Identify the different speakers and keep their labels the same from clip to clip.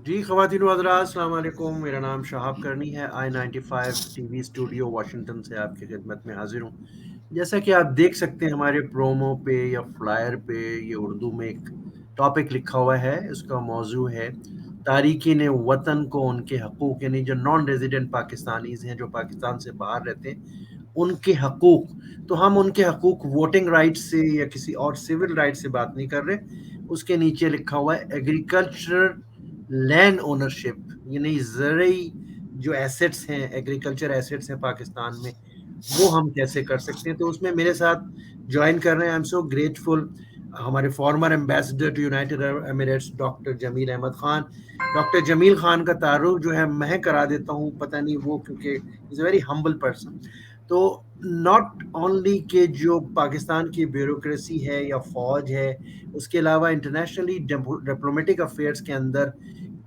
Speaker 1: جی خواتین و حضرات السلام علیکم، میرا نام شہاب کرنی ہے۔ I-95 T V studio Washington سے آپ کی خدمت میں حاضر ہوں۔ جیسا کہ آپ دیکھ سکتے ہیں ہمارے پرومو پہ یا فلائر پہ یہ اردو میں ایک ٹاپک لکھا ہوا ہے۔ اس کا موضوع ہے تارکین وطن کو ان کے حقوق، یعنی جو نان ریزیڈنٹ پاکستانیز ہیں جو پاکستان سے باہر رہتے ہیں ان کے حقوق۔ تو ہم ان کے حقوق ووٹنگ رائٹ سے یا کسی اور سول رائٹ سے بات نہیں کر رہے۔ اس کے نیچے لکھا ہوا ہے ایگریکلچر لینڈ اونرشپ، یعنی زرعی جو ایسٹس ہیں، ایگریکلچر ایسٹس ہیں پاکستان میں، وہ ہم کیسے کر سکتے ہیں۔ تو اس میں میرے ساتھ جوائن کر رہے ہیں، آئی ایم سو گریٹفل، ہمارے former ambassador to United Arab Emirates doctor Jamil Ahmed Khan. Doctor Jamil Khan کا تعارف جو ہے میں کرا دیتا ہوں، پتہ نہیں وہ کیونکہ از اے ویری ہمبل پرسن۔ تو ناٹ اونلی کہ جو پاکستان کی بیوروکریسی ہے یا فوج ہے، اس کے علاوہ انٹرنیشنلی ڈپلومیٹک افیئرس کے اندر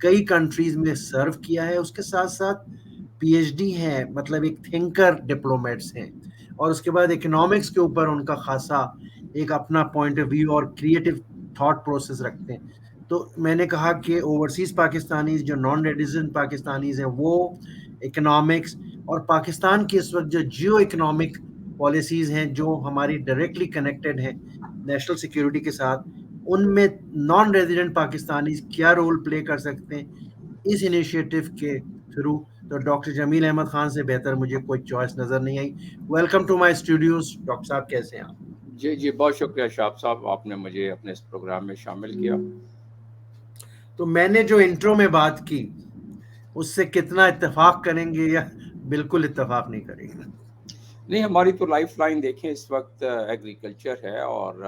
Speaker 1: کئی کنٹریز میں سرو کیا ہے، اس کے ساتھ ساتھ پی ایچ ڈی ہیں، مطلب ایک تھنکر ڈپلومیٹس ہیں، اور اس کے بعد اکنامکس کے اوپر ان کا خاصا ایک اپنا پوائنٹ آف ویو اور کریٹو تھاٹ پروسیس رکھتے ہیں۔ تو میں نے کہا کہ اوورسیز پاکستانیز جو نان ریزیڈنٹ پاکستانیز ہیں وہ اکنامکس اور پاکستان کی اس وقت جو جیو اکنامک پالیسیز ہیں جو ہماری ڈائریکٹلی کنیکٹڈ ہیں نیشنل سیکیورٹی کے ساتھ، ان میں نان ریزیڈنٹ پاکستانیز کیا رول پلے کر سکتے ہیں اس انیشیٹو کے تھرو۔ تو ڈاکٹر جمیل احمد خان سے بہتر مجھے کوئی چوائس نظر نہیں آئی۔ Welcome to my studios. Doctor صاحب کیسے ہیں آپ؟
Speaker 2: جی بہت شکریہ شاہب صاحب، آپ نے مجھے اپنے اس پروگرام میں شامل کیا۔
Speaker 1: تو میں نے جو انٹرو میں بات کی اس سے کتنا اتفاق کریں گے یا بالکل اتفاق نہیں کریں گے؟
Speaker 2: نہیں، ہماری تو لائف لائن دیکھیں اس وقت ایگریکلچر ہے، اور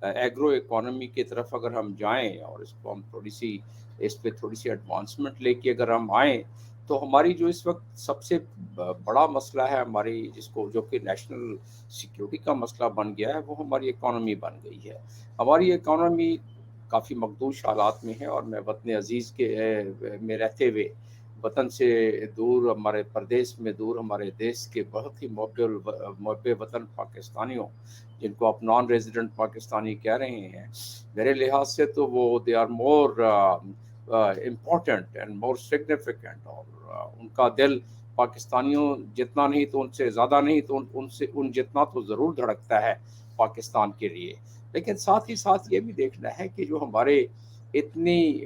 Speaker 2: ایگرو اکانومی کی طرف اگر ہم جائیں اور اس کو ہم اس پہ تھوڑی سی ایڈوانسمنٹ لے کے اگر ہم آئیں تو ہماری جو اس وقت سب سے بڑا مسئلہ ہے ہماری، جو کہ نیشنل سیکیورٹی کا مسئلہ بن گیا ہے، وہ ہماری اکانومی بن گئی ہے۔ ہماری اکانومی کافی مخدوش حالات میں ہے، اور میں وطن عزیز میں رہتے ہوئے وطن سے دور، ہمارے پردیس میں دور، ہمارے دیش کے بہت ہی محب وطن پاکستانیوں، جن کو آپ نان ریزیڈنٹ پاکستانی کہہ رہے ہیں، میرے لحاظ سے تو وہ they are more important and more significant, اور ان کا دل پاکستانیوں جتنا نہیں تو ان سے زیادہ نہیں تو ان جتنا تو ضرور دھڑکتا ہے پاکستان کے لیے۔ لیکن ساتھ ہی ساتھ یہ بھی دیکھنا ہے کہ جو ہمارے اتنی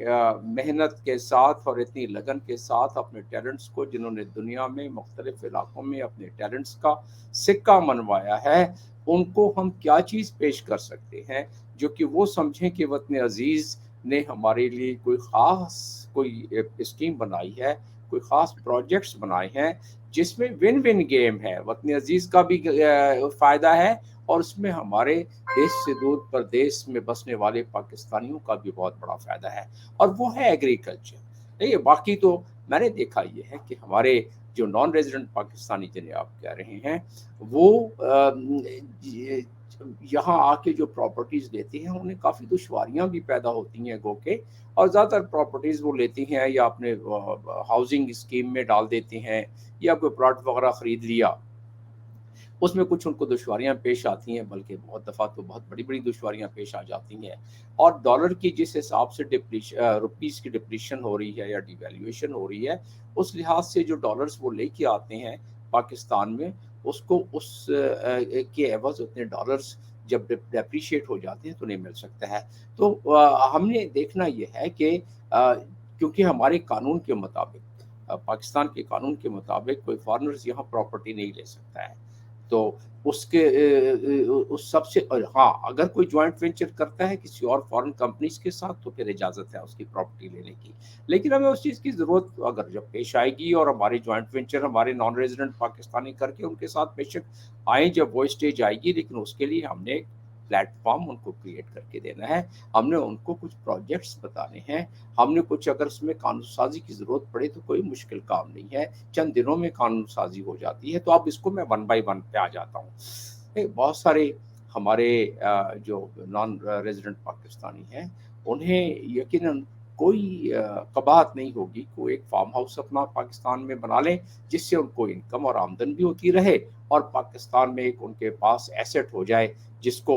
Speaker 2: محنت کے ساتھ اور اتنی لگن کے ساتھ اپنے ٹیلنٹس کو، جنہوں نے دنیا میں مختلف علاقوں میں اپنے ٹیلنٹس کا سکہ منوایا ہے، ان کو ہم کیا چیز پیش کر سکتے ہیں جو کہ وہ سمجھیں کہ وطن عزیز نے ہمارے لیے کوئی اسکیم بنائی ہے، کوئی خاص پروجیکٹس بنائے ہیں جس میں ون ون گیم ہے، وطن عزیز کا بھی فائدہ ہے، اور اس میں ہمارے دیش سے دور پردیس میں بسنے والے پاکستانیوں کا بھی بہت بڑا فائدہ ہے، اور وہ ہے ایگریکلچر۔ نہیں، باقی تو میں نے دیکھا یہ ہے کہ ہمارے جو نان ریزیڈنٹ پاکستانی جنہیں آپ کہہ رہے ہیں، وہ یہاں آ کے جو پراپرٹیز لیتے ہیں انہیں کافی دشواریاں بھی پیدا ہوتی ہیں گو کے، اور زیادہ تر پراپرٹیز وہ لیتی ہیں یا اپنے ہاؤسنگ اسکیم میں ڈال دیتے ہیں، یا کوئی پلاٹ وغیرہ خرید لیا، اس میں کچھ ان کو دشواریاں پیش آتی ہیں، بلکہ بہت دفعہ تو بہت بڑی بڑی دشواریاں پیش آ جاتی ہیں۔ اور ڈالر کی جس حساب سے روپیز کی ڈپریشن ہو رہی ہے یا ڈی ویلیویشن ہو رہی ہے، اس لحاظ سے جو ڈالرز وہ لے کے آتے ہیں پاکستان میں، اس کو اس کے عوض اتنے ڈالرز جب ڈیپریشیٹ ہو جاتے ہیں تو نہیں مل سکتا ہے۔ تو ہم نے دیکھنا یہ ہے کہ کیونکہ ہمارے قانون کے مطابق، پاکستان کے قانون کے مطابق، کوئی فارنرز یہاں پراپرٹی نہیں لے سکتا ہے، تو اس کے سب سے، ہاں اگر کوئی جوائنٹ وینچر کرتا ہے کسی اور فارن کمپنیز کے ساتھ تو پھر اجازت ہے اس کی پراپرٹی لینے کی، لیکن ہمیں اس چیز کی ضرورت اگر جب پیش آئے گی، اور ہمارے جوائنٹ وینچر ہمارے نان ریزیڈنٹ پاکستانی کر کے ان کے ساتھ بے شک آئیں، جب وہ اسٹیج آئے گی، لیکن اس کے لیے ہم نے ایک پلیٹ فارم ان کو کریٹ کر کے دینا ہے، ہم نے ان کو کچھ پروجیکٹس بتانے ہیں، ہم نے کچھ، اگر اس میں قانون سازی کی ضرورت پڑے تو کوئی مشکل کام نہیں ہے، چند دنوں میں قانون سازی ہو جاتی ہے۔ تو اب اس کو میں 1 بائی 1 پہ آ جاتا ہوں۔ بہت سارے ہمارے جو نان ریزیڈنٹ پاکستانی ہیں، انہیں یقیناً کوئی قباحت نہیں ہوگی، کوئی ایک فارم ہاؤس اپنا پاکستان میں بنا لیں جس سے ان کو انکم اور آمدن بھی ہوتی رہے، اور پاکستان میں ایک ان کے پاس ایسٹ ہو جائے جس کو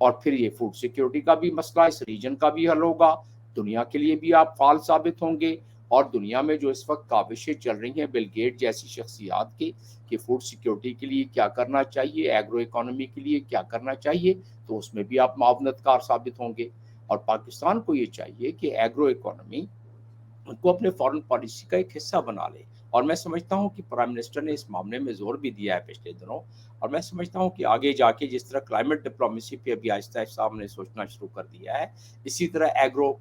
Speaker 2: اور پھر یہ فوڈ سیکیورٹی کا بھی مسئلہ اس ریجن کا بھی حل ہوگا، دنیا کے لیے بھی آپ فعال ثابت ہوں گے، اور دنیا میں جو اس وقت کاوشیں چل رہی ہیں بل گیٹ جیسی شخصیات کی کہ فوڈ سیکیورٹی کے لیے کیا کرنا چاہیے، ایگرو اکانومی کے لیے کیا کرنا چاہیے، تو اس میں بھی آپ معاونت کار ثابت ہوں گے۔ اور پاکستان کو یہ چاہیے کہ ایگرو اکانومی کو اپنے فارن پالیسی کا ایک حصہ بنا لے، اور میں سمجھتا ہوں کہ پرائم منسٹر نے اس معاملے میں زور بھی دیا ہے پچھلے دنوں، اور میں سمجھتا ہوں کہ آگے جا کے جس طرح کلائمیٹ ڈپلومیسی پہ ابھی آہستہ آہستہ ہم نے سوچنا شروع کر دیا ہے، اسی طرح ایگرو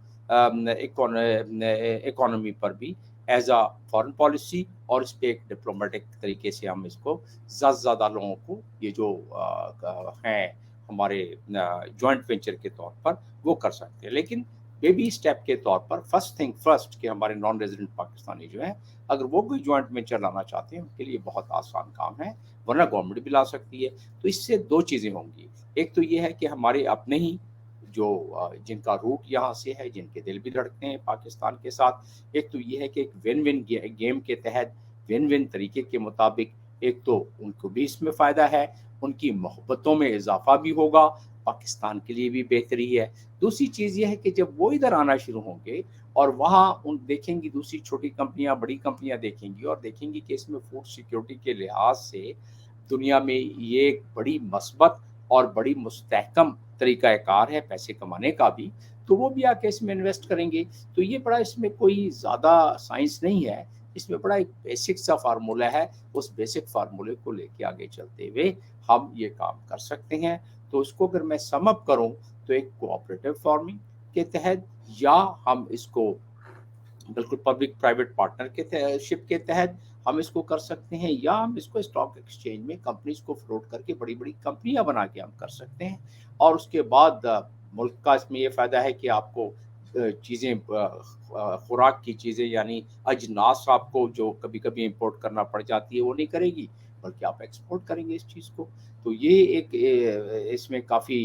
Speaker 2: اکانومی پر بھی ایز اے فارن پالیسی، اور اس پہ ایک ڈپلومیٹک طریقے سے ہم اس کو زیادہ سے زیادہ لوگوں کو یہ جو ہیں ہمارے جوائنٹ وینچر کے طور پر وہ کر سکتے ہیں۔ لیکن بیبی اسٹیپ کے طور پر فرسٹ تھنگ فرسٹ کہ ہمارے نان ریزیڈنٹ پاکستانی جو ہیں اگر وہ کوئی جوائنٹ وینچر لانا چاہتے ہیں ان کے لیے بہت آسان کام ہے، ورنہ گورنمنٹ بھی لا سکتی ہے۔ تو اس سے دو چیزیں ہوں گی، ایک تو یہ ہے کہ ہمارے اپنے ہی جو جن کا روٹ یہاں سے ہے، جن کے دل بھی دھڑکتے ہیں پاکستان کے ساتھ، ایک تو یہ ہے کہ ایک ون ون گیم کے تحت ون ون طریقے کے مطابق ایک تو ان کو بھی اس میں فائدہ ہے، ان کی محبتوں میں اضافہ بھی ہوگا، پاکستان کے لیے بھی بہتری ہے۔ دوسری چیز یہ ہے کہ جب وہ ادھر آنا شروع ہوں گے اور وہاں ان دیکھیں گی دوسری چھوٹی کمپنیاں بڑی کمپنیاں دیکھیں گی اور دیکھیں گی کہ اس میں فوڈ سیکیورٹی کے لحاظ سے دنیا میں یہ ایک بڑی مثبت اور بڑی مستحکم طریقہ کار ہے پیسے کمانے کا بھی، تو وہ بھی آ کے اس میں انویسٹ کریں گے۔ تو یہ بڑا اس میں کوئی زیادہ سائنس نہیں ہے، اس میں بڑا ایک بیسک سا فارمولہ ہے، اس بیسک فارمولے کو لے کے آگے چلتے ہوئے ہم یہ کام کر سکتے ہیں۔ تو اس کو اگر میں سم اپ کروں تو ایک کوآپریٹو فارمنگ کے تحت، یا ہم اس کو بالکل پبلک پرائیویٹ پارٹنر کے شپ کے تحت ہم اس کو کر سکتے ہیں، یا ہم اس کو اسٹاک ایکسچینج میں کمپنیز کو فلوٹ کر کے بڑی بڑی کمپنیاں بنا کے ہم کر سکتے ہیں۔ اور اس کے بعد ملک کا اس میں یہ فائدہ ہے کہ آپ کو چیزیں خوراک کی چیزیں یعنی اجناس آپ کو جو کبھی کبھی امپورٹ کرنا پڑ جاتی ہے وہ نہیں کرے گی، بلکہ آپ ایکسپورٹ کریں گے اس چیز کو۔ تو یہ ایک اس میں کافی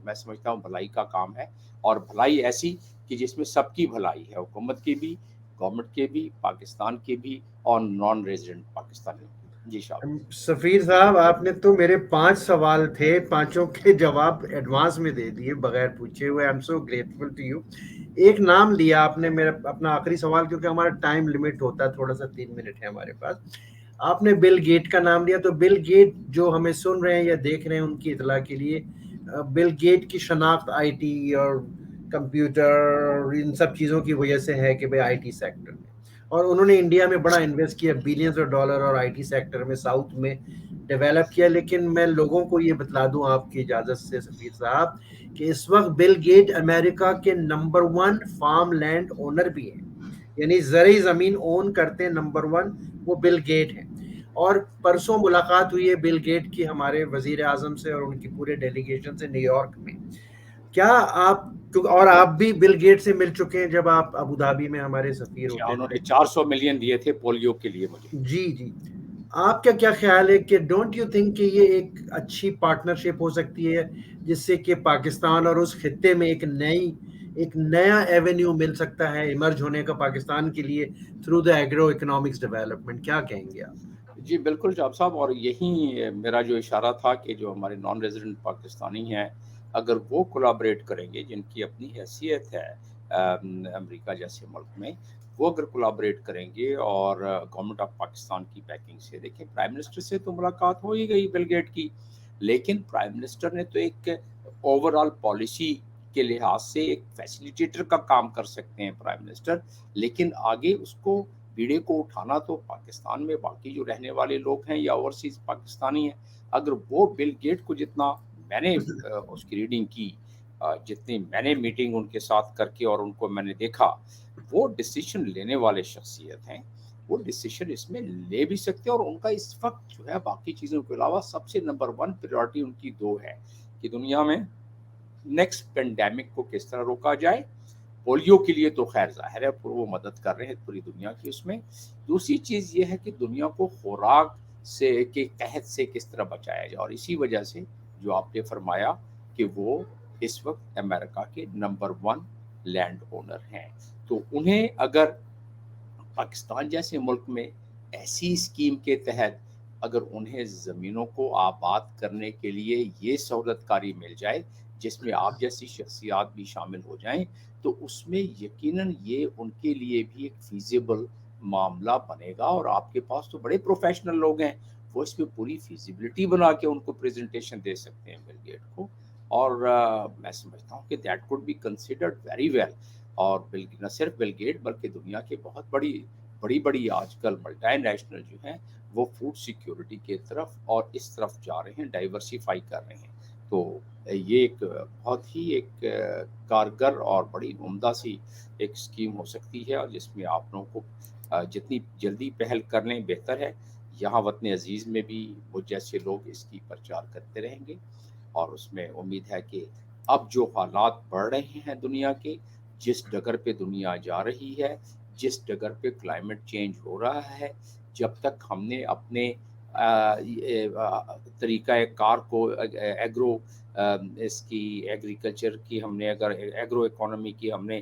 Speaker 2: میں سمجھتا ہوں بھلائی کا کام ہے، اور بھلائی ایسی کہ جس میں سب کی بھلائی ہے، حکومت کی بھی، گورنمنٹ کے بھی، پاکستان کے بھی، اور نان ریزیڈنٹ پاکستانیوں کی۔ جی شاہ۔
Speaker 1: سفیر صاحب، آپ نے تو میرے 5 سوال تھے، پانچوں کے جواب ایڈوانس میں دے دیے بغیر پوچھے ہوئے۔ I am so grateful to you. ایک نام لیا آپ نے، میرا اپنا آخری سوال، کیونکہ ہمارا ٹائم لمٹ ہوتا ہے تھوڑا سا، 3 منٹ ہے ہمارے پاس۔ آپ نے بل گیٹ کا نام لیا، تو بل گیٹ جو ہمیں سن رہے ہیں یا دیکھ رہے ہیں ان کی اطلاع کے لیے، بل گیٹ کی شناخت آئی ٹی اور کمپیوٹر ان سب چیزوں کی وجہ سے ہے کہ بھئی آئی ٹی سیکٹر میں، اور انہوں نے انڈیا میں بڑا انویسٹ کیا، بلینز آف ڈالر، اور آئی ٹی سیکٹر میں ساؤتھ میں ڈیولپ کیا۔ لیکن میں لوگوں کو یہ بتلا دوں آپ کی اجازت سے سفیر صاحب کہ اس وقت بل گیٹ امریکہ کے نمبر 1 فارم لینڈ اونر بھی ہیں، یعنی زرعی زمین اون کرتے ہیں نمبر 1 وہ بل گیٹ ہیں۔ اور پرسوں ملاقات ہوئی ہے بل گیٹ کی ہمارے وزیر اعظم سے اور ان کی پورے ڈیلیگیشن سے نیو یارک میں۔ کیا آپ، اور آپ بھی بل گیٹ سے مل چکے ہیں جب آپ ابو دھابی میں ہمارے سفیر ہوتے
Speaker 2: انہوں
Speaker 1: تھے؟
Speaker 2: نے 400 ملین دیے تھے پولیو کے لیے مجھے۔
Speaker 1: جی جی، آپ کا کیا خیال ہے کہ ڈونٹ یو تھنک کہ یہ ایک اچھی پارٹنرشپ ہو سکتی ہے جس سے کہ پاکستان اور اس خطے میں ایک نیا ایونیو مل سکتا ہے ایمرج ہونے کا پاکستان کے لیے through the agro economics development? کیا کہیں گے آپ؟
Speaker 2: جی بالکل جاب صاحب، اور یہی میرا جو اشارہ تھا کہ جو ہمارے نان ریزیڈنٹ پاکستانی ہیں اگر وہ کولابریٹ کریں گے، جن کی اپنی حیثیت ہے امریکہ جیسے ملک میں، وہ اگر کولابریٹ کریں گے اور گورنمنٹ آف پاکستان کی بیکنگ سے، دیکھیں پرائم منسٹر سے تو ملاقات ہو ہی گئی بل گیٹ کی، لیکن پرائم منسٹر نے تو ایک اوور آل پالیسی کے لحاظ سے ایک فیسیلیٹیٹر کا کام کر سکتے ہیں پرائم منسٹر، لیکن آگے اس کو بیڑے کو اٹھانا تو پاکستان میں باقی جو رہنے والے لوگ ہیں یا اوورسیز پاکستانی ہیں، اگر وہ بل گیٹ کو جتنا میں نے اس کی ریڈنگ کی، جتنی میں نے میٹنگ ان کے ساتھ کر کے اور ان کو میں نے دیکھا، وہ ڈیسیشن لینے والے شخصیت ہیں، وہ ڈیسیشن اس میں لے بھی سکتے ہیں، اور ان کا اس وقت جو ہے باقی چیزوں کے علاوہ سب سے نمبر 1 پریورٹی ان کی 2 ہے کہ دنیا میں نیکسٹ پینڈیمک کو کس طرح روکا جائے۔ پولیو کے لیے تو خیر ظاہر ہے وہ مدد کر رہے ہیں پوری دنیا کی اس میں۔ دوسری چیز یہ ہے کہ دنیا کو خوراک سے کے قحط سے کس طرح بچایا جائے، اور اسی وجہ سے جو آپ نے فرمایا کہ وہ اس وقت امریکہ کے نمبر 1 لینڈ اونر ہیں، تو انہیں اگر پاکستان جیسے ملک میں ایسی اسکیم کے تحت اگر انہیں زمینوں کو آباد کرنے کے لیے یہ سہولت کاری مل جائے جس میں آپ جیسی شخصیات بھی شامل ہو جائیں تو اس میں یقیناً یہ ان کے لیے بھی ایک فیزیبل معاملہ بنے گا، اور آپ کے پاس تو بڑے پروفیشنل لوگ ہیں، وہ اس پہ پوری فیزیبلٹی بنا کے ان کو پریزنٹیشن دے سکتے ہیں بل گیٹ کو، اور میں سمجھتا ہوں کہ that could be considered very well, اور نہ صرف بل گیٹ بلکہ دنیا کے بہت بڑی بڑی آج کل ملٹی نیشنل جو ہیں وہ فوڈ سیکیورٹی کی طرف اور اس طرف جا رہے ہیں، ڈائیورسیفائی کر رہے ہیں، تو یہ ایک بہت ہی ایک کارگر اور بڑی عمدہ سی ایک اسکیم ہو سکتی ہے، اور جس میں آپ لوگوں کو جتنی جلدی پہل کر لیں بہتر ہے۔ یہاں وطن عزیز میں بھی وہ جیسے لوگ اس کی پرچار کرتے رہیں گے، اور اس میں امید ہے کہ اب جو حالات بڑھ رہے ہیں دنیا کے، جس ڈگر پہ دنیا جا رہی ہے، جس ڈگر پہ کلائمیٹ چینج ہو رہا ہے، جب تک ہم نے اپنے طریقہ کار کو ایگرو اس کی ایگریکلچر کی ہم نے اگر ایگرو اکانومی کی ہم نے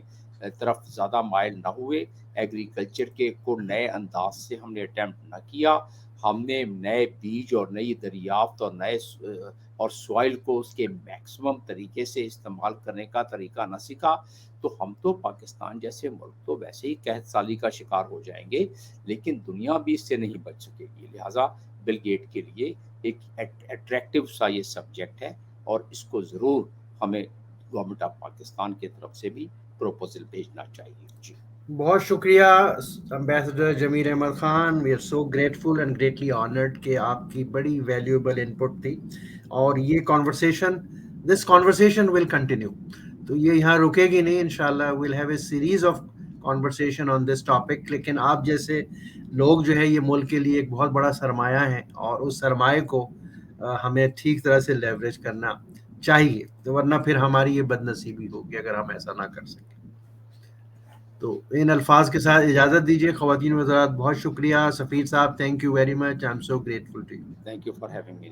Speaker 2: طرف زیادہ مائل نہ ہوئے، ایگریکلچر کے کو نئے انداز سے ہم نے اٹیمپٹ نہ کیا، ہم نے نئے بیج اور نئی دریافت اور نئے اور سوائل کو اس کے میکسیمم طریقے سے استعمال کرنے کا طریقہ نہ سیکھا، تو ہم تو پاکستان جیسے ملک تو ویسے ہی قحط سالی کا شکار ہو جائیں گے، لیکن دنیا بھی اس سے نہیں بچ سکے گی۔ لہٰذا بل گیٹ کے لیے ایک اٹریکٹیو سا یہ سبجیکٹ ہے، اور اس کو ضرور ہمیں گورنمنٹ آف پاکستان کی طرف سے بھی پروپوزل بھیجنا چاہیے۔ جی
Speaker 1: بہت شکریہ ambassador Jamil Ahmed Khan, we are so grateful and greatly honoured کہ آپ کی بڑی ویلیوبل انپٹ تھی، اور یہ دس کانورسیشن ول کنٹینیو، تو یہ یہاں رکے گی نہیں، انشاءاللہ we'll have a series of conversation on this topic, لیکن آپ جیسے لوگ جو ہے یہ ملک کے لیے ایک بہت بڑا سرمایہ ہیں، اور اس سرمایہ کو ہمیں ٹھیک طرح سے لیوریج کرنا چاہیے، تو ورنہ پھر ہماری یہ بد نصیبی ہوگی اگر ہم ایسا نہ کر سکیں۔ تو ان الفاظ کے ساتھ اجازت دیجیے خواتین و حضرات، بہت شکریہ سفیر صاحب، thank you very much, I am so grateful to you.
Speaker 2: Thank you for having me.